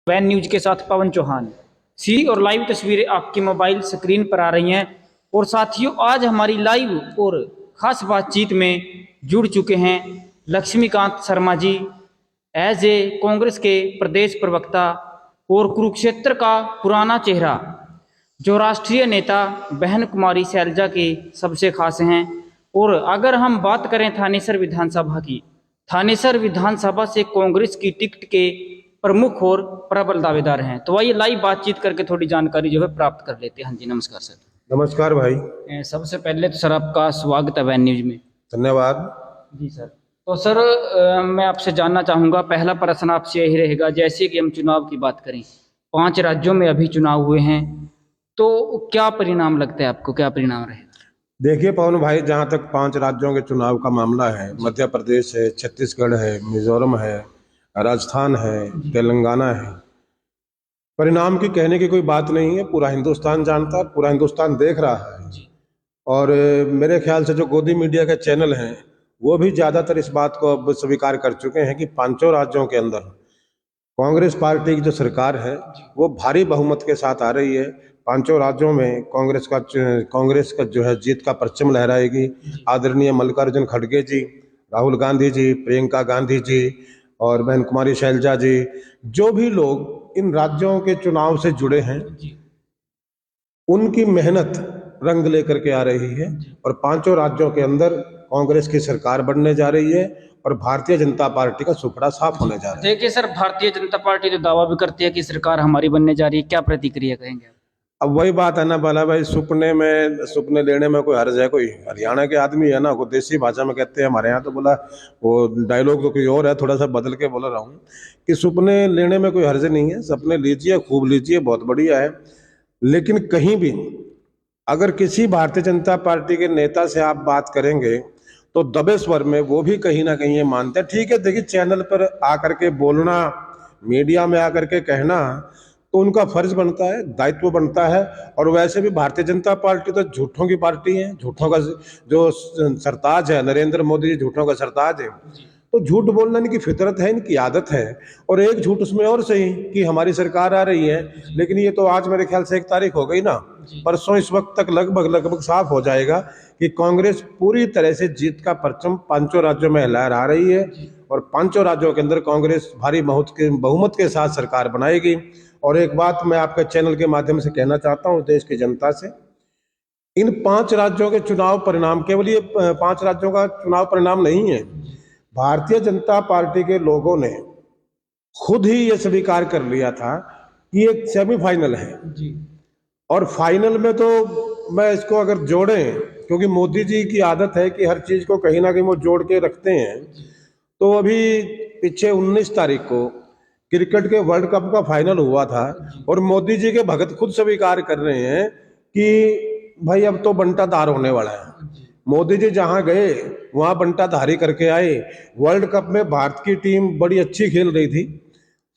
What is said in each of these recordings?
Van news के साथ पवन चौहान। सीधी और लाइव तस्वीरें आपकी मोबाइल स्क्रीन पर आ रही हैं। और साथियों, आज हमारी लाइव और खास बातचीत में जुड़ चुके हैं लक्ष्मीकांत शर्मा जी, एज ए कांग्रेस के प्रदेश प्रवक्ता और कुरुक्षेत्र का पुराना चेहरा, जो राष्ट्रीय नेता बहन कुमारी शैलजा के सबसे खास हैं। और अगर हम बात करें थानेसर विधानसभा की, थानेसर विधानसभा से कांग्रेस की टिकट के प्रमुख और प्रबल दावेदार हैं। तो आइए लाइव बातचीत करके थोड़ी जानकारी जो है प्राप्त कर लेते हैं। हाँ जी, नमस्कार सर। नमस्कार भाई। सबसे पहले तो सर आपका स्वागत है वैन न्यूज में। धन्यवाद जी सर। तो सर मैं आपसे जानना चाहूँगा, पहला प्रश्न आपसे यही रहेगा, जैसे कि हम चुनाव की बात करें, 5 राज्यों में अभी चुनाव हुए हैं, तो क्या परिणाम लगता है आपको, क्या परिणाम रहेगा? देखिए पवन भाई, जहाँ तक 5 राज्यों के चुनाव का मामला है, मध्य प्रदेश है, छत्तीसगढ़ है, मिजोरम है, राजस्थान है, तेलंगाना है। परिणाम की कहने की कोई बात नहीं है, पूरा हिंदुस्तान जानता है, पूरा हिंदुस्तान देख रहा है। और मेरे ख्याल से जो गोदी मीडिया के चैनल हैं वो भी ज़्यादातर इस बात को अब स्वीकार कर चुके हैं कि 5 राज्यों के अंदर कांग्रेस पार्टी की जो सरकार है वो भारी बहुमत के साथ आ रही है। 5 राज्यों में कांग्रेस का जो है जीत का परचम लहराएगी। आदरणीय मल्लिकार्जुन खड़गे जी, राहुल गांधी जी, प्रियंका गांधी जी और बहन कुमारी शैलजा जी, जो भी लोग इन राज्यों के चुनाव से जुड़े हैं, उनकी मेहनत रंग लेकर के आ रही है। और 5 राज्यों के अंदर कांग्रेस की सरकार बनने जा रही है और भारतीय जनता पार्टी का सुपड़ा साफ होने जा रहा है। देखिए सर, भारतीय जनता पार्टी तो दावा भी करती है कि सरकार हमारी बनने जा रही है, क्या प्रतिक्रिया कहेंगे आप? अब वही बात है ना बाला भाई, सुपने लेने में कोई हर्ज है? कोई हरियाणा के आदमी है ना, वो देसी भाषा में कहते हैं, हमारे यहाँ तो बोला वो डायलॉग तो कोई और है, थोड़ा सा बदल के बोल रहा हूँ कि सुपने लेने में कोई हर्ज नहीं है। सपने लीजिए, खूब लीजिए, बहुत बढ़िया है। लेकिन कहीं भी अगर किसी भारतीय जनता पार्टी के नेता से आप बात करेंगे तो दबे स्वर में वो भी कहीं ना कहीं ये मानते हैं। ठीक है, देखिए चैनल पर आकर के बोलना, मीडिया में आकर के कहना तो उनका फर्ज बनता है, दायित्व बनता है। और वैसे भी भारतीय जनता पार्टी तो झूठों की पार्टी है, झूठों का जो सरताज है, नरेंद्र मोदी जी झूठों का सरताज है। तो झूठ बोलना इनकी फितरत है, इनकी आदत है। और एक झूठ उसमें और सही कि हमारी सरकार आ रही है, लेकिन ये तो आज मेरे ख्याल से 1 तारीख हो गई ना, परसों इस वक्त तक लगभग साफ हो जाएगा कि कांग्रेस पूरी तरह से जीत का परचम 5 राज्यों में लहरा रही है। और 5 राज्यों के अंदर कांग्रेस भारी बहुमत के साथ सरकार बनाएगी। और एक बात मैं आपके चैनल के माध्यम से कहना चाहता हूँ देश की जनता से, इन 5 राज्यों के चुनाव परिणाम केवल ये 5 राज्यों का चुनाव परिणाम नहीं है। भारतीय जनता पार्टी के लोगों ने खुद ही ये स्वीकार कर लिया था कि एक सेमीफाइनल है और फाइनल में तो मैं इसको अगर जोड़ें, क्योंकि मोदी जी की आदत है कि हर चीज को कहीं ना कहीं वो जोड़ के रखते हैं। तो अभी पीछे 19 तारीख को क्रिकेट के वर्ल्ड कप का फाइनल हुआ था और मोदी जी के भगत खुद स्वीकार कर रहे हैं कि भाई अब तो बंटाधार होने वाला है। मोदी जी जहां गए वहां बंटाधारी करके आए। वर्ल्ड कप में भारत की टीम बड़ी अच्छी खेल रही थी।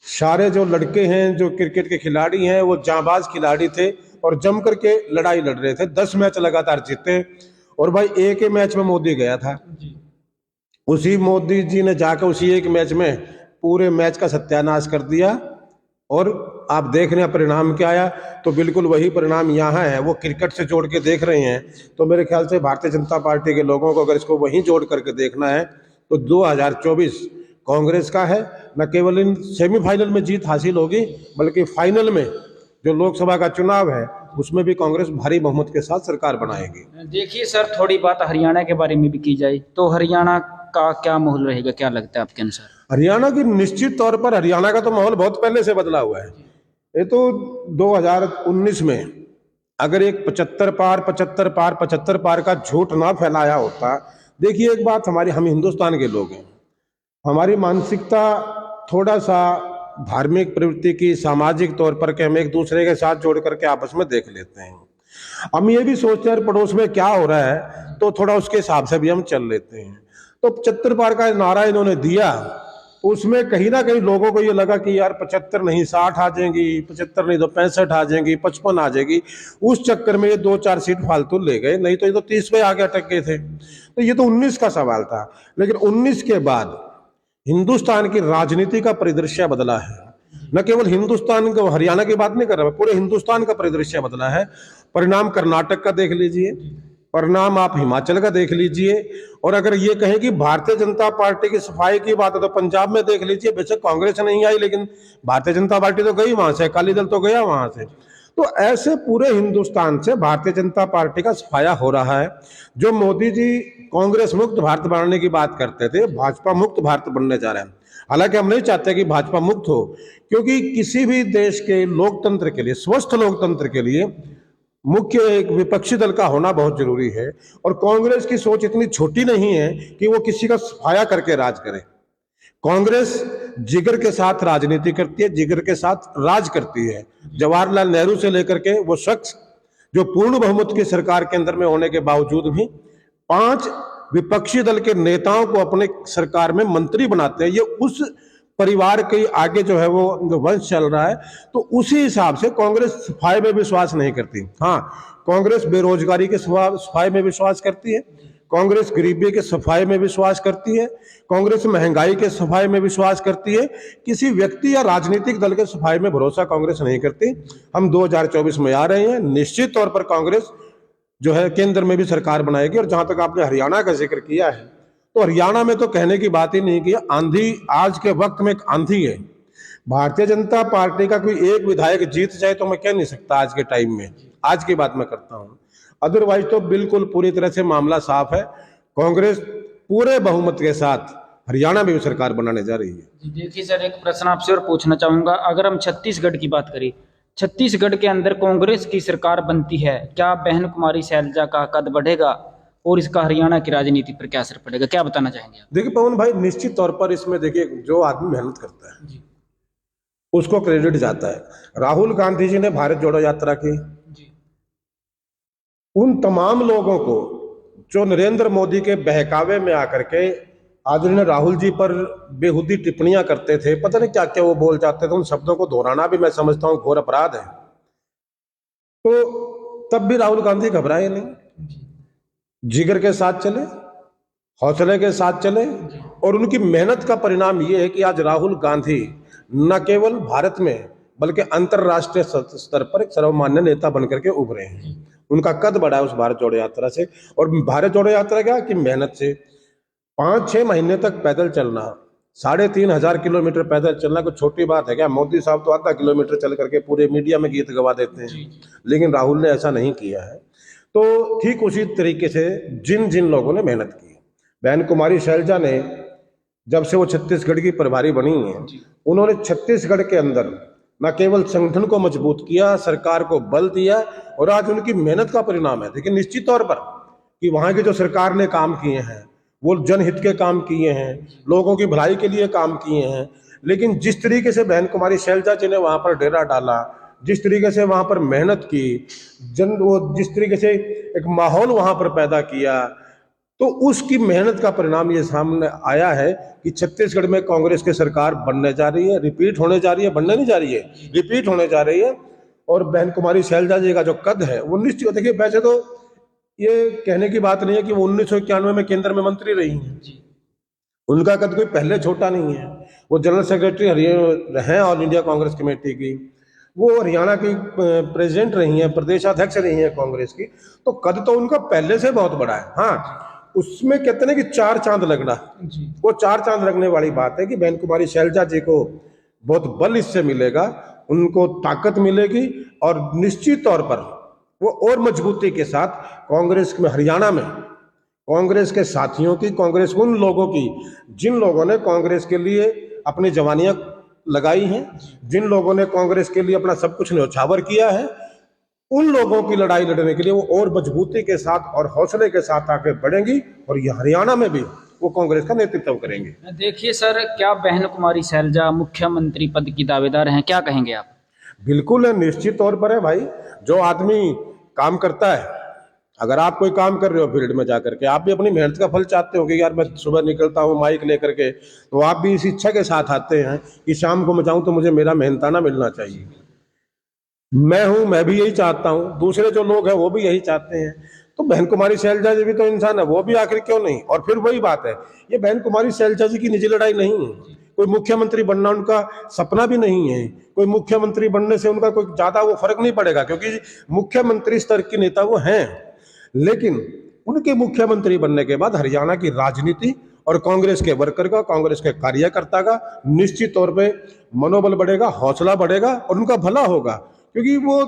सारे जो लड़के हैं, जो क्रिकेट के खिलाड़ी हैं, वो जांबाज खिलाड़ी थे और जम करके लड़ाई लड़ रहे थे। 10 मैच लगातार जीते। और भाई एक ही मैच में मोदी गया था, उसी मोदी जी ने जाकर उसी एक मैच में पूरे मैच का सत्यानाश कर दिया। और आप देख रहे हैं परिणाम क्या आया। तो बिल्कुल वही परिणाम यहाँ है, वो क्रिकेट से जोड़ के देख रहे हैं। तो मेरे ख्याल से भारतीय जनता पार्टी के लोगों को अगर इसको वहीं जोड़ करके देखना है तो 2024 कांग्रेस का है। न केवल इन सेमीफाइनल में जीत हासिल होगी, बल्कि फाइनल में जो लोकसभा का चुनाव है उसमें भी कांग्रेस भारी बहुमत के साथ सरकार बनाएगी। देखिए सर, थोड़ी बात हरियाणा के बारे में भी की जाए तो हरियाणा का क्या माहौल रहेगा, क्या लगता है आपके अनुसार? हरियाणा की निश्चित तौर पर, हरियाणा का तो माहौल बहुत पहले से बदला हुआ है। ये तो 2019 में अगर एक 75 पार का झूठ ना फैलाया होता। देखिए एक बात, हम हिंदुस्तान के लोग हैं, हमारी मानसिकता थोड़ा सा धार्मिक प्रवृत्ति की, सामाजिक तौर पर कि हम एक दूसरे के साथ जोड़ करके आपस में देख लेते हैं। हम ये भी सोचते हैं पड़ोस में क्या हो रहा है तो थोड़ा उसके हिसाब से भी हम चल लेते हैं। तो 75 पार का नारा इन्होंने दिया, उसमें कहीं ना कहीं लोगों को ये लगा कि यार 75 नहीं 60 आ जाएंगी, 75 नहीं तो 65 आ जाएंगी, 55 आ जाएगी। उस चक्कर में ये 2-4 सीट फालतू ले गए, नहीं तो ये तो 30 पे आगे अटक गए थे। तो ये तो 19 का सवाल था। लेकिन 19 के बाद हिंदुस्तान की राजनीति का परिदृश्य बदला है। न केवल हिंदुस्तान का, हरियाणा की बात नहीं कर रहा, पूरे हिंदुस्तान का परिदृश्य बदला है। परिणाम कर्नाटक का देख लीजिए, परिणाम आप हिमाचल का देख लीजिए, और अगर ये कहें कि भारतीय जनता पार्टी की सफाई की बात है तो पंजाब में देख लीजिए। बेशक कांग्रेस नहीं आई, लेकिन भारतीय जनता पार्टी तो गई वहां से, अकाली दल तो गया वहां से। तो ऐसे पूरे हिंदुस्तान से भारतीय जनता पार्टी का सफाया हो रहा है। जो मोदी जी कांग्रेस मुक्त भारत बनाने की बात करते थे, भाजपा मुक्त भारत बनने जा रहे हैं। हालांकि हम नहीं चाहते कि भाजपा मुक्त हो, क्योंकि किसी भी देश के लोकतंत्र के लिए, स्वस्थ लोकतंत्र के लिए मुख्य एक विपक्षी दल का होना बहुत जरूरी है। और कांग्रेस की सोच इतनी छोटी नहीं है कि वो किसी का सफाया करके राज करे। कांग्रेस जिगर के साथ राजनीति करती है, जिगर के साथ राज करती है। जवाहरलाल नेहरू से लेकर के वो शख्स जो पूर्ण बहुमत की सरकार के अंदर में होने के बावजूद भी 5 विपक्षी दल के नेताओं को अपने सरकार में मंत्री बनाते हैं। ये उस परिवार के आगे जो है वो वंश चल रहा है। तो उसी हिसाब से कांग्रेस सफाई में विश्वास नहीं करती। हाँ, कांग्रेस बेरोजगारी के सफाई में विश्वास करती है, कांग्रेस गरीबी के सफाई में विश्वास करती है, कांग्रेस महंगाई के सफाई में विश्वास करती है। किसी व्यक्ति या राजनीतिक दल के सफाई में भरोसा कांग्रेस नहीं करती। हम 2024 में आ रहे हैं, निश्चित तौर पर कांग्रेस जो है केंद्र में भी सरकार बनाएगी। और जहां तक आपने हरियाणा का जिक्र किया है, तो हरियाणा में तो कहने की बात ही नहीं की। आंधी आज के वक्त में एक आंधी है। भारतीय जनता पार्टी का कोई एक विधायक जीत जाए तो मैं कह नहीं सकता आज के टाइम में, आज की बात मैं करता हूं। अदरवाइज तो बिल्कुल पूरी तरह से मामला साफ है। कांग्रेस पूरे बहुमत के साथ हरियाणा में भी सरकार बनाने जा रही है। देखिए सर, एक प्रश्न आपसे और पूछना चाहूंगा। अगर हम छत्तीसगढ़ की बात करें, छत्तीसगढ़ के अंदर कांग्रेस की सरकार बनती है, क्या बहन कुमारी शैलजा का कद बढ़ेगा और इसका हरियाणा की राजनीति पर क्या असर पड़ेगा, क्या बताना चाहेंगे आप? देखिए पवन भाई, निश्चित तौर पर इसमें देखिए जो आदमी मेहनत करता है उसको क्रेडिट जाता है। राहुल गांधी जी ने भारत जोड़ो यात्रा की, उन तमाम लोगों को जो नरेंद्र मोदी के बहकावे में आकर के आदरणीय राहुल जी पर बेहुदी टिप्पणियां करते थे, पता नहीं क्या क्या वो बोल जाते थे, उन शब्दों को दोहराना भी मैं समझता हूं घोर अपराध है। तो तब भी राहुल गांधी घबराए नहीं, जिगर के साथ चले, हौसले के साथ चले। और उनकी मेहनत का परिणाम ये है कि आज राहुल गांधी न केवल भारत में बल्कि अंतरराष्ट्रीय स्तर पर एक सर्वमान्य नेता बनकर के उभरे हैं। उनका कद बढ़ा है उस भारत जोड़ो यात्रा से। और भारत जोड़ो यात्रा क्या कि मेहनत से 5-6 महीने तक पैदल चलना, 3,500 किलोमीटर पैदल चलना कोई छोटी बात है क्या? मोदी साहब तो आधा किलोमीटर चल करके पूरे मीडिया में गीत गवा देते हैं, लेकिन राहुल ने ऐसा नहीं किया है। तो ठीक उसी तरीके से जिन जिन लोगों ने मेहनत की, बहन कुमारी शैलजा ने जब से वो छत्तीसगढ़ की प्रभारी बनी है, उन्होंने छत्तीसगढ़ के अंदर न केवल संगठन को मजबूत किया, सरकार को बल दिया, और आज उनकी मेहनत का परिणाम है। लेकिन निश्चित तौर पर कि वहां की जो सरकार ने काम किए हैं वो जनहित के काम किए हैं, लोगों की भलाई के लिए काम किए हैं। लेकिन जिस तरीके से बहन कुमारी शैलजा जी ने वहां पर डेरा डाला, जिस तरीके से वहां पर मेहनत की, वो जिस तरीके से एक माहौल वहां पर पैदा किया, तो उसकी मेहनत का परिणाम ये सामने आया है कि छत्तीसगढ़ में कांग्रेस की सरकार बनने जा रही है, रिपीट होने जा रही है, बनने नहीं जा रही है, रिपीट होने जा रही है। और बहन कुमारी शैलजा जी का जो कद है वो निश्चित, देखिए वैसे तो ये कहने की बात नहीं है कि वो 1991 में केंद्र में मंत्री रही हैं, उनका कद कोई पहले छोटा नहीं है। वो जनरल सेक्रेटरी हैं ऑल इंडिया कांग्रेस कमेटी की, वो हरियाणा की प्रेसिडेंट रही हैं, प्रदेशाध्यक्ष रही हैं कांग्रेस की। तो कद तो उनका पहले से बहुत बड़ा है। हाँ, उसमें कहते हैं कि 4 चांद लगना, वो 4 चांद लगने वाली बात है कि बहन कुमारी शैलजा जी को बहुत बल इससे मिलेगा, उनको ताकत मिलेगी, और निश्चित तौर पर वो और मजबूती के साथ कांग्रेस में, हरियाणा में कांग्रेस के साथियों की, कांग्रेस उन लोगों की जिन लोगों ने कांग्रेस के लिए अपनी जवानियां लगाई हैं, जिन लोगों ने कांग्रेस के लिए अपना सब कुछ न्यौछावर किया है, उन लोगों की लड़ाई लड़ने के लिए वो और मजबूती के साथ और हौसले के साथ आगे बढ़ेंगी, और ये हरियाणा में भी वो कांग्रेस का नेतृत्व करेंगे। देखिए सर, क्या बहन कुमारी शैलजा मुख्यमंत्री पद की दावेदार हैं, क्या कहेंगे आप? बिल्कुल है, निश्चित तौर पर है भाई। जो आदमी काम करता है, अगर आप कोई काम कर रहे हो फील्ड में जाकर के, आप भी अपनी मेहनत का फल चाहते हो कि यार मैं सुबह निकलता हूँ माइक लेकर के, तो आप भी इस इच्छा के साथ आते हैं कि शाम को मैं जाऊं तो मुझे मेरा मेहनताना मिलना चाहिए। मैं भी यही चाहता हूँ, दूसरे जो लोग हैं वो भी यही चाहते हैं। तो बहन कुमारी शैलजा जी भी तो इंसान है, वो भी आखिर क्यों नहीं। और फिर वही बात है, ये बहन कुमारी शैलजा जी की निजी लड़ाई नहीं है, कोई मुख्यमंत्री बनना उनका सपना भी नहीं है। कोई मुख्यमंत्री बनने से उनका कोई ज्यादा वो फर्क नहीं पड़ेगा, क्योंकि मुख्यमंत्री स्तर के नेता वो हैं। लेकिन उनके मुख्यमंत्री बनने के बाद हरियाणा की राजनीति और कांग्रेस के वर्कर का, कांग्रेस के कार्यकर्ता का निश्चित तौर पे मनोबल बढ़ेगा, हौसला बढ़ेगा और उनका भला होगा। क्योंकि वो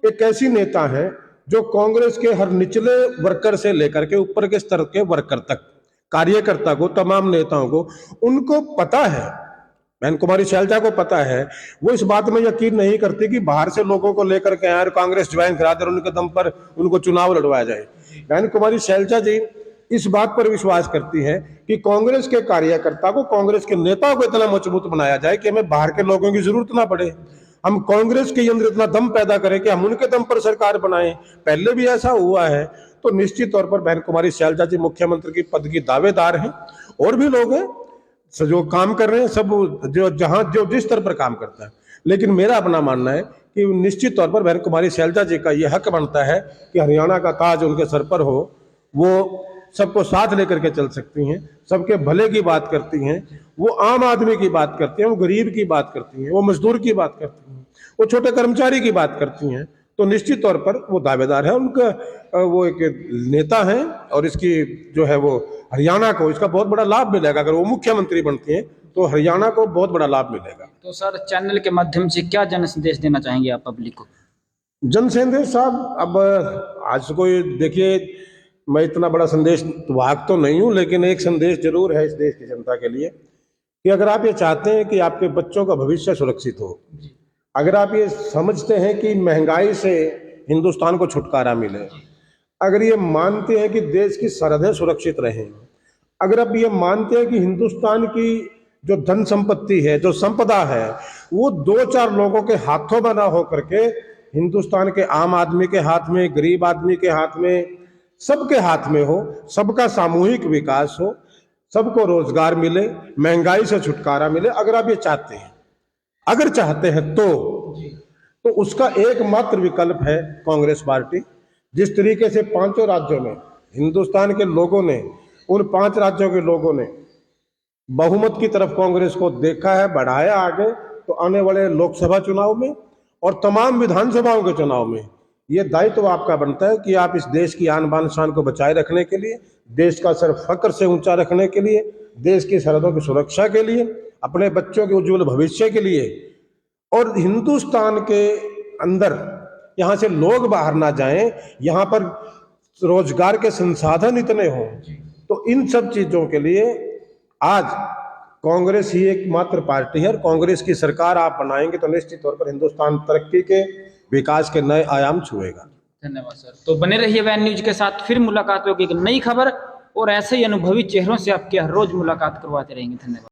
एक ऐसी नेता है जो कांग्रेस के हर निचले वर्कर से लेकर के ऊपर के स्तर के वर्कर तक, कार्यकर्ता को, तमाम नेताओं को, उनको पता है, बहन कुमारी शैलजा को पता है, वो इस बात में यकीन नहीं करती कि बाहर से लोगों को लेकर के आए और कांग्रेस ज्वाइन करा दे और उनके दम पर उनको चुनाव लड़वाया जाए। बहन कुमारी शैलजा जी इस बात पर विश्वास करती है कि कांग्रेस के कार्यकर्ता को, कांग्रेस के नेताओं को इतना मजबूत बनाया जाए कि हमें बाहर के लोगों की जरूरत ना पड़े। हम कांग्रेस के अंदर इतना दम पैदा करें कि हम उनके दम पर सरकार बनाएं। पहले भी ऐसा हुआ है। तो निश्चित तौर पर बहन कुमारी शैलजा जी मुख्यमंत्री की पद की दावेदार हैं। और भी लोग हैं जो काम कर रहे हैं, सब जो जिस स्तर पर काम करता है। लेकिन मेरा अपना मानना है कि निश्चित तौर पर बहन कुमारी शैलजा जी का यह हक बनता है कि हरियाणा का ताज उनके सर पर हो। वो सबको साथ लेकर के चल सकती हैं, सबके भले की बात करती हैं, वो आम आदमी की बात करती हैं, वो गरीब की बात करती हैं, वो मजदूर की बात करती हैं, वो छोटे कर्मचारी की बात करती हैं। तो निश्चित तौर पर वो दावेदार है, उनका वो एक नेता हैं और इसकी जो है वो हरियाणा को इसका बहुत बड़ा लाभ मिलेगा। अगर वो मुख्यमंत्री बनती हैं तो हरियाणा को बहुत बड़ा लाभ मिलेगा। तो सर, चैनल के माध्यम से क्या जन संदेश देना चाहेंगे आप पब्लिक को? जन संदेश साहब, अब आज कोई देखिए, मैं इतना बड़ा संदेश वाहक तो नहीं हूं, लेकिन एक संदेश जरूर है इस देश की जनता के लिए कि अगर आप ये चाहते हैं कि आपके बच्चों का भविष्य सुरक्षित हो, अगर आप ये समझते हैं कि महंगाई से हिंदुस्तान को छुटकारा मिले, अगर ये मानते हैं कि देश की सरहदें सुरक्षित रहें, अगर आप ये मानते हैं कि हिंदुस्तान की जो धन संपत्ति है, जो संपदा है, वो दो चार लोगों के हाथों में ना हो करके हिंदुस्तान के आम आदमी के हाथ में, गरीब आदमी के हाथ में, सबके हाथ में हो, सबका सामूहिक विकास हो, सबको रोजगार मिले, महंगाई से छुटकारा मिले, अगर आप ये चाहते हैं, अगर चाहते हैं तो उसका एकमात्र विकल्प है कांग्रेस पार्टी। जिस तरीके से पांचों राज्यों में हिंदुस्तान के लोगों ने, उन 5 राज्यों के लोगों ने बहुमत की तरफ कांग्रेस को देखा है, बढ़ाया आगे, तो आने वाले लोकसभा चुनाव में और तमाम विधानसभाओं के चुनाव में ये दायित्व आपका बनता है कि आप इस देश की आन बान शान को बचाए रखने के लिए, देश का सर फक्र से ऊंचा रखने के लिए, देश की सरहदों की सुरक्षा के लिए, अपने बच्चों के उज्जवल भविष्य के लिए, और हिंदुस्तान के अंदर यहाँ से लोग बाहर ना जाएं, यहाँ पर रोजगार के संसाधन इतने हों। तो इन सब चीजों के लिए आज कांग्रेस ही एकमात्र पार्टी है और कांग्रेस की सरकार आप बनाएंगे तो निश्चित तौर पर हिंदुस्तान तरक्की के, विकास के नए आयाम छुएगा। धन्यवाद सर। तो बने रहिए वैन न्यूज के साथ, फिर मुलाकात होगी एक नई खबर और ऐसे ही अनुभवी चेहरों से आपकी हर रोज मुलाकात करवाते रहेंगे। धन्यवाद।